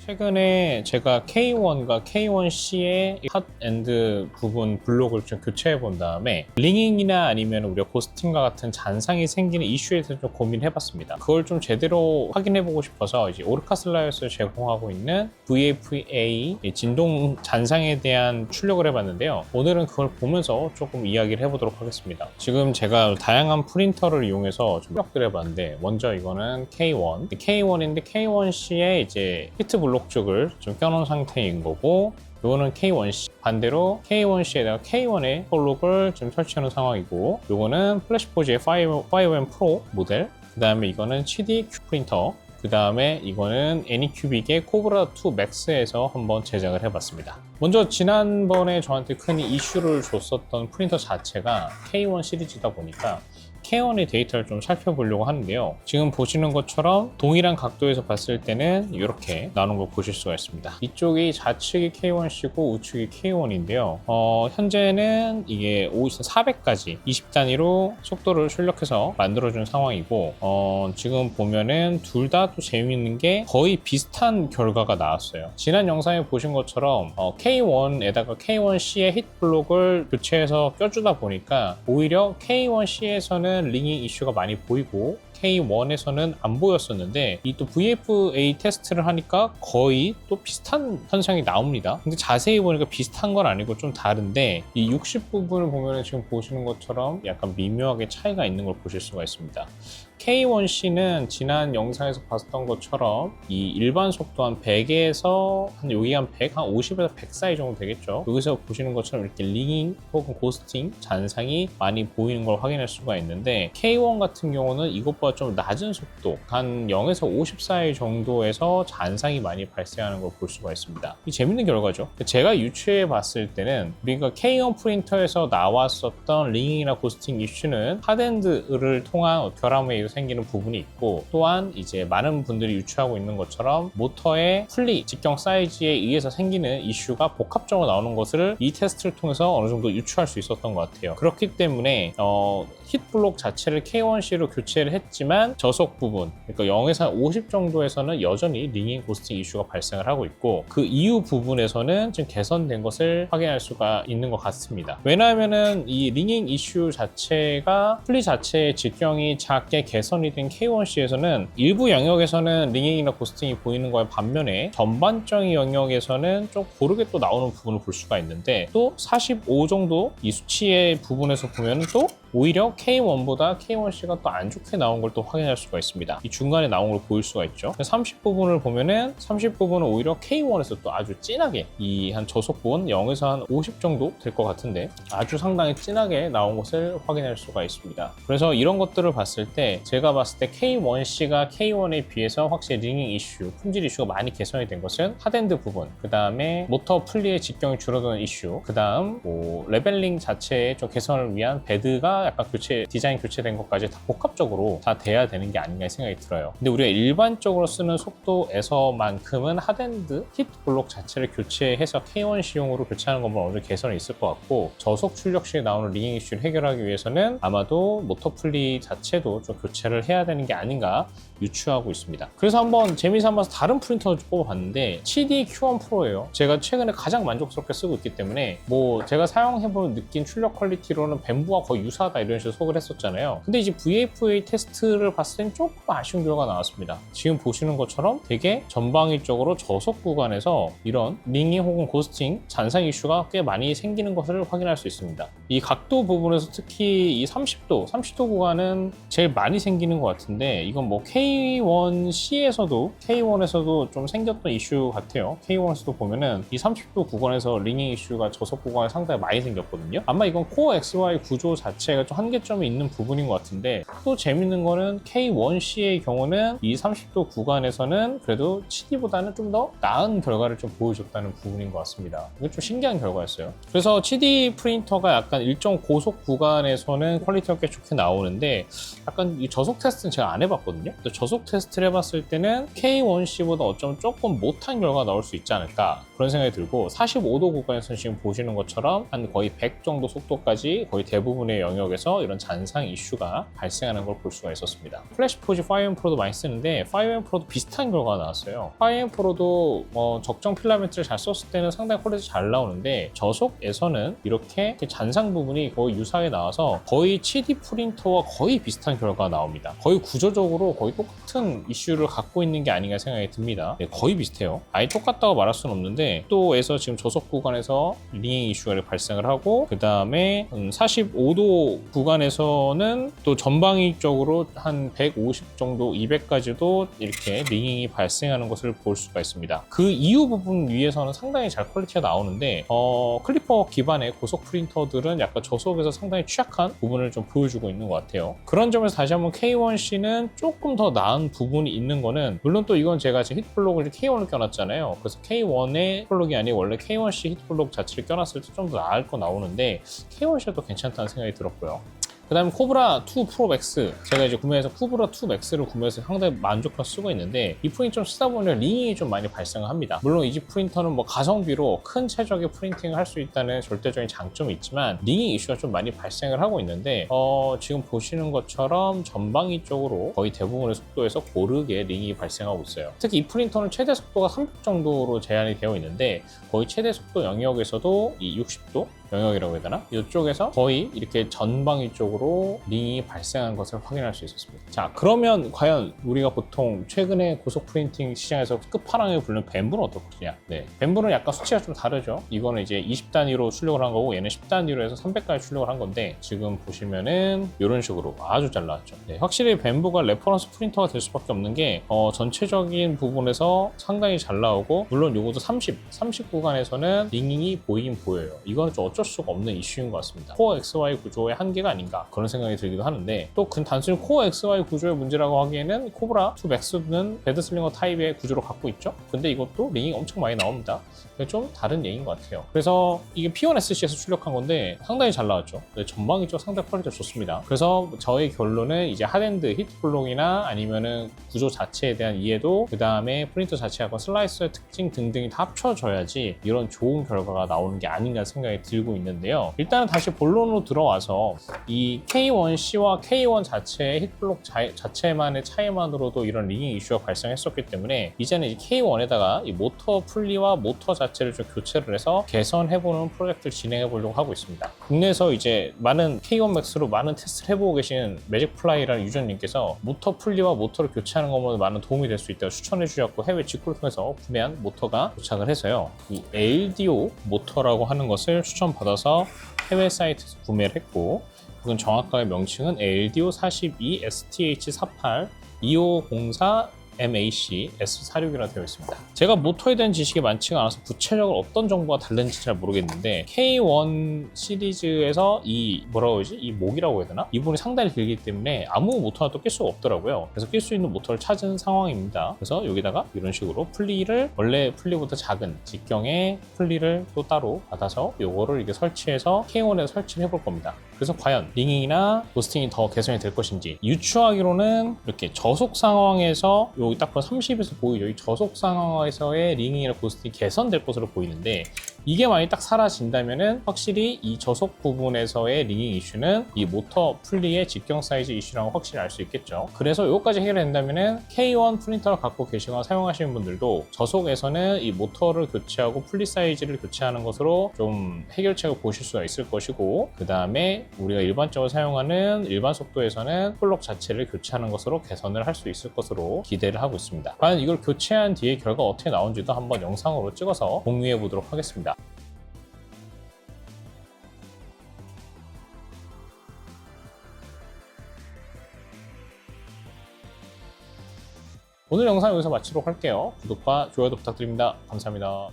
최근에 제가 K1과 K1C의 핫엔드 부분 블록을 좀 교체해 본 다음에 링잉이나 아니면 우리가 고스팅과 같은 잔상이 생기는 이슈에 대해서 좀 고민해 봤습니다. 그걸 좀 제대로 확인해 보고 싶어서 이제 오르카슬라이어스를 제공하고 있는 VFA 진동 잔상에 대한 출력을 해 봤는데요. 오늘은 그걸 보면서 조금 이야기를 해 보도록 하겠습니다. 지금 제가 다양한 프린터를 이용해서 출력을 해 봤는데, 먼저 이거는 K1인데 K1C의 이제 히트 블록 쪽을 좀 껴놓은 상태인 거고, 요거는 K1C, 반대로 K1C에다가 K1의 폴록을 좀 설치하는 상황이고, 요거는 플래시포즈의 5M 프로 모델, 그 다음에 이거는 CD 큐 프린터, 그 다음에 이거는 애니큐빅의 코브라2 맥스에서 한번 제작을 해봤습니다. 먼저 지난번에 저한테 큰 이슈를 줬었던 프린터 자체가 K1 시리즈다 보니까 K1의 데이터를 좀 살펴보려고 하는데요. 지금 보시는 것처럼 동일한 각도에서 봤을 때는 이렇게 나눈 걸 보실 수가 있습니다. 이쪽이 좌측이 K1C고 우측이 K1인데요. 현재는 이게 400까지 20단위로 속도를 출력해서 만들어준 상황이고, 지금 보면은 둘 다 또 재미있는 게 거의 비슷한 결과가 나왔어요. 지난 영상에 보신 것처럼 K1에다가 K1C의 힛 블록을 교체해서 껴주다 보니까 오히려 K1C에서는 링잉 이슈가 많이 보이고 K1에서는 안 보였었는데, 이 또 VFA 테스트를 하니까 거의 또 비슷한 현상이 나옵니다. 근데 자세히 보니까 비슷한 건 아니고 좀 다른데, 이 60 부분을 보면 지금 보시는 것처럼 약간 미묘하게 차이가 있는 걸 보실 수가 있습니다. K1C는 지난 영상에서 봤던 것처럼 이 일반 속도 한 100에서 여기 한 100, 한 50에서 100 사이 정도 되겠죠. 여기서 보시는 것처럼 이렇게 링잉 혹은 고스팅 잔상이 많이 보이는 걸 확인할 수가 있는데, K1 같은 경우는 이것보다 좀 낮은 속도, 한 0에서 50 사이 정도에서 잔상이 많이 발생하는 걸 볼 수가 있습니다. 이 재밌는 결과죠. 제가 유추해 봤을 때는 우리가 K1 프린터에서 나왔었던 링잉이나 고스팅 이슈는 핫엔드를 통한 결함에 의해서 생기는 부분이 있고, 또한 이제 많은 분들이 유추하고 있는 것처럼 모터의 풀리 직경 사이즈에 의해서 생기는 이슈가 복합적으로 나오는 것을 이 테스트를 통해서 어느 정도 유추할 수 있었던 것 같아요. 그렇기 때문에 힛 블록 자체를 K1C로 교체를 했지만 저속 부분, 그러니까 0에서 50 정도에서는 여전히 링잉 고스팅 이슈가 발생을 하고 있고, 그 이후 부분에서는 지금 개선된 것을 확인할 수가 있는 것 같습니다. 왜냐하면은 이 링잉 이슈 자체가 풀리 자체의 직경이 작게 개선이 된 K1C에서는 일부 영역에서는 링잉이나 고스팅이 보이는 거에 반면에 전반적인 영역에서는 좀 고르게 또 나오는 부분을 볼 수가 있는데, 또 45 정도 이 수치의 부분에서 보면 또 오히려 K1보다 K1C가 또 안 좋게 나온 걸 또 확인할 수가 있습니다. 이 중간에 나온 걸 보일 수가 있죠. 30 부분을 보면은 30 부분은 오히려 K1에서 또 아주 진하게 이 한 저속 부분 0에서 한 50 정도 될 것 같은데 아주 상당히 진하게 나온 것을 확인할 수가 있습니다. 그래서 이런 것들을 봤을 때 제가 봤을 때 K1C가 K1에 비해서 확실히 링잉 이슈, 품질 이슈가 많이 개선이 된 것은 핫엔드 부분, 그 다음에 모터 풀리의 직경이 줄어드는 이슈, 그 다음 레벨링 자체의 좀 개선을 위한 베드가 약간 디자인 교체된 것까지 다 복합적으로 다 돼야 되는 게 아닌가 생각이 들어요. 근데 우리가 일반적으로 쓰는 속도에서만큼은 핫엔드 힛 블록 자체를 교체해서 K1C용으로 교체하는 것만 어느 정도 개선이 있을 것 같고, 저속 출력 시에 나오는 링잉 이슈를 해결하기 위해서는 아마도 모터 풀리 자체도 좀 교체를 해야 되는 게 아닌가 유추하고 있습니다. 그래서 한번 재미삼아서 다른 프린터를 뽑아봤는데 CD Q1 프로예요. 제가 최근에 가장 만족스럽게 쓰고 있기 때문에 제가 사용해보면 느낀 출력 퀄리티로는 벤부와 거의 유사하다 이런 식으로 소개를 했었잖아요. 근데 이제 VFA 테스트를 봤을 땐 조금 아쉬운 결과가 나왔습니다. 지금 보시는 것처럼 되게 전방위적으로 저속 구간에서 이런 링잉 혹은 고스팅 잔상 이슈가 꽤 많이 생기는 것을 확인할 수 있습니다. 이 각도 부분에서 특히 이 30도 구간은 제일 많이 생기는 것 같은데, 이건 K1C에서도 좀 생겼던 이슈 같아요. K1에서도 보면은 이 30도 구간에서 링잉 이슈가 저속 구간에 상당히 많이 생겼거든요. 아마 이건 코어 XY 구조 자체가 좀 한계점이 있는 부분인 것 같은데, 또 재밌는 거는 K1C의 경우는 이 30도 구간에서는 그래도 CD보다는 좀 더 나은 결과를 좀 보여줬다는 부분인 것 같습니다. 이게 좀 신기한 결과였어요. 그래서 CD 프린터가 약간 일정 고속 구간에서는 퀄리티가 꽤 좋게 나오는데, 약간 이 저속 테스트는 제가 안 해봤거든요. 저속 테스트를 해봤을 때는 K1C보다 어쩌면 조금 못한 결과가 나올 수 있지 않을까 그런 생각이 들고, 45도 구간에서 지금 보시는 것처럼 한 거의 100 정도 속도까지 거의 대부분의 영역에 영역에서 이런 잔상 이슈가 발생하는 걸 볼 수가 있었습니다. 플래시포지 5M 프로도 많이 쓰는데 5M 프로도 비슷한 결과가 나왔어요. 5M 프로도 적정 필라멘트를 잘 썼을 때는 상당히 퀄리티 잘 나오는데 저속에서는 이렇게 잔상 부분이 거의 유사하게 나와서 거의 7D 프린터와 거의 비슷한 결과가 나옵니다. 거의 구조적으로 거의 똑같은 이슈를 갖고 있는 게 아닌가 생각이 듭니다. 네, 거의 비슷해요. 아예 똑같다고 말할 수는 없는데 또에서 지금 저속 구간에서 링잉 이슈가 발생을 하고 그 다음에 45도 구간에서는 또 전방위 쪽으로 한 150 정도 200까지도 이렇게 링잉이 발생하는 것을 볼 수가 있습니다. 그 이후 부분 위에서는 상당히 잘 퀄리티가 나오는데 클리퍼 기반의 고속 프린터들은 약간 저속에서 상당히 취약한 부분을 좀 보여주고 있는 것 같아요. 그런 점에서 다시 한번 K1C는 조금 더 나은 부분이 있는 거는 물론 또 이건 제가 지금 히트블록을 K1을 껴놨잖아요. 그래서 K1의 히트블록이 아니고 원래 K1C 히트블록 자체를 껴놨을 때 좀 더 나을 거 나오는데 K1C가 또 괜찮다는 생각이 들었고요. 그 다음에 코브라 2 프로 맥스, 제가 이제 구매해서 코브라 2 맥스를 구매해서 상당히 만족하고 쓰고 있는데 이 프린터 좀 쓰다 보면 링잉이 좀 많이 발생을 합니다. 물론 이 프린터는 뭐 가성비로 큰 최적의 프린팅을 할 수 있다는 절대적인 장점이 있지만 링잉 이슈가 좀 많이 발생을 하고 있는데 지금 보시는 것처럼 전방위 쪽으로 거의 대부분의 속도에서 고르게 링잉이 발생하고 있어요. 특히 이 프린터는 최대 속도가 300 정도로 제한이 되어 있는데 거의 최대 속도 영역에서도 이 60도 영역이라고 해야 되나? 이쪽에서 거의 이렇게 전방위 쪽으로 링이 발생한 것을 확인할 수 있었습니다. 자, 그러면 과연 우리가 보통 최근에 고속 프린팅 시장에서 끝판왕에 부르는 벤브는 어떻냐? 네, 벤브는 약간 수치가 좀 다르죠. 이거는 이제 20단위로 출력을 한 거고 얘는 10단위로 해서 300까지 출력을 한 건데 지금 보시면은 이런 식으로 아주 잘 나왔죠. 네, 확실히 벤브가 레퍼런스 프린터가 될 수밖에 없는 게 전체적인 부분에서 상당히 잘 나오고 물론 요것도 30 구간에서는 링잉이 보이긴 보여요. 이거는 좀 어쩔 수가 없는 이슈인 것 같습니다. 코어 XY 구조의 한계가 아닌가 그런 생각이 들기도 하는데 또 단순히 코어 XY 구조의 문제라고 하기에는 코브라 2 맥스는 베드슬링어 타입의 구조를 갖고 있죠. 근데 이것도 링이 엄청 많이 나옵니다. 좀 다른 얘기인 것 같아요. 그래서 이게 P1SC에서 출력한 건데 상당히 잘 나왔죠. 전방위 쪽 상당히 퀄리티가 좋습니다. 그래서 저의 결론은 이제 핫엔드 히트블록이나 아니면은 구조 자체에 대한 이해도 그 다음에 프린터 자체하고 슬라이서의 특징 등등이 다 합쳐져야지 이런 좋은 결과가 나오는 게 아닌가 생각이 들고 있는데요. 일단은 다시 본론으로 들어와서 이 K1C와 K1 자체의 히트블록 자체만의 차이만으로도 이런 링잉 이슈가 발생했었기 때문에 이제는 이 K1에다가 이 모터 풀리와 모터 자체를 좀 교체를 해서 개선해보는 프로젝트를 진행해 보려고 하고 있습니다. 국내에서 이제 많은 K1 맥스로 많은 테스트를 해보고 계신 매직플라이라는 유저님께서 모터 풀리와 모터를 교체하는 것보다 많은 도움이 될 수 있다고 추천해 주셨고 해외 직구를 통해서 구매한 모터가 도착을 해서요. 이 LDO 모터라고 하는 것을 추천받아서 해외 사이트에서 구매를 했고 이건 정확하게 명칭은 LDO 42 STH48 2504 MAC S46이라고 되어 있습니다. 제가 모터에 대한 지식이 많지가 않아서 구체적으로 어떤 정보가 다른지 잘 모르겠는데 K1 시리즈에서 이 이 목이라고 해야 되나? 이 부분이 상당히 길기 때문에 아무 모터나 또 낄 수가 없더라고요. 그래서 낄 수 있는 모터를 찾은 상황입니다. 그래서 여기다가 이런 식으로 플리를 원래 플리보다 작은 직경의 플리를 또 따로 받아서 요거를 이렇게 설치해서 K1에 설치를 해볼 겁니다. 그래서 과연 링잉이나 고스팅이 더 개선이 될 것인지 유추하기로는 이렇게 저속 상황에서 여기 딱 보면 30에서 보이죠. 이 저속 상황에서의 링잉이나 고스팅이 개선될 것으로 보이는데 이게 만약에 딱 사라진다면은 확실히 이 저속 부분에서의 링잉 이슈는 이 모터 풀리의 직경 사이즈 이슈라고 확실히 알 수 있겠죠. 그래서 이것까지 해결된다면은 K1 프린터를 갖고 계시거나 사용하시는 분들도 저속에서는 이 모터를 교체하고 풀리 사이즈를 교체하는 것으로 좀 해결책을 보실 수가 있을 것이고 그 다음에 우리가 일반적으로 사용하는 일반 속도에서는 플록 자체를 교체하는 것으로 개선을 할 수 있을 것으로 기대를 하고 있습니다. 과연 이걸 교체한 뒤에 결과가 어떻게 나온지도 한번 영상으로 찍어서 공유해 보도록 하겠습니다. 오늘 영상 여기서 마치도록 할게요. 구독과 좋아요도 부탁드립니다. 감사합니다.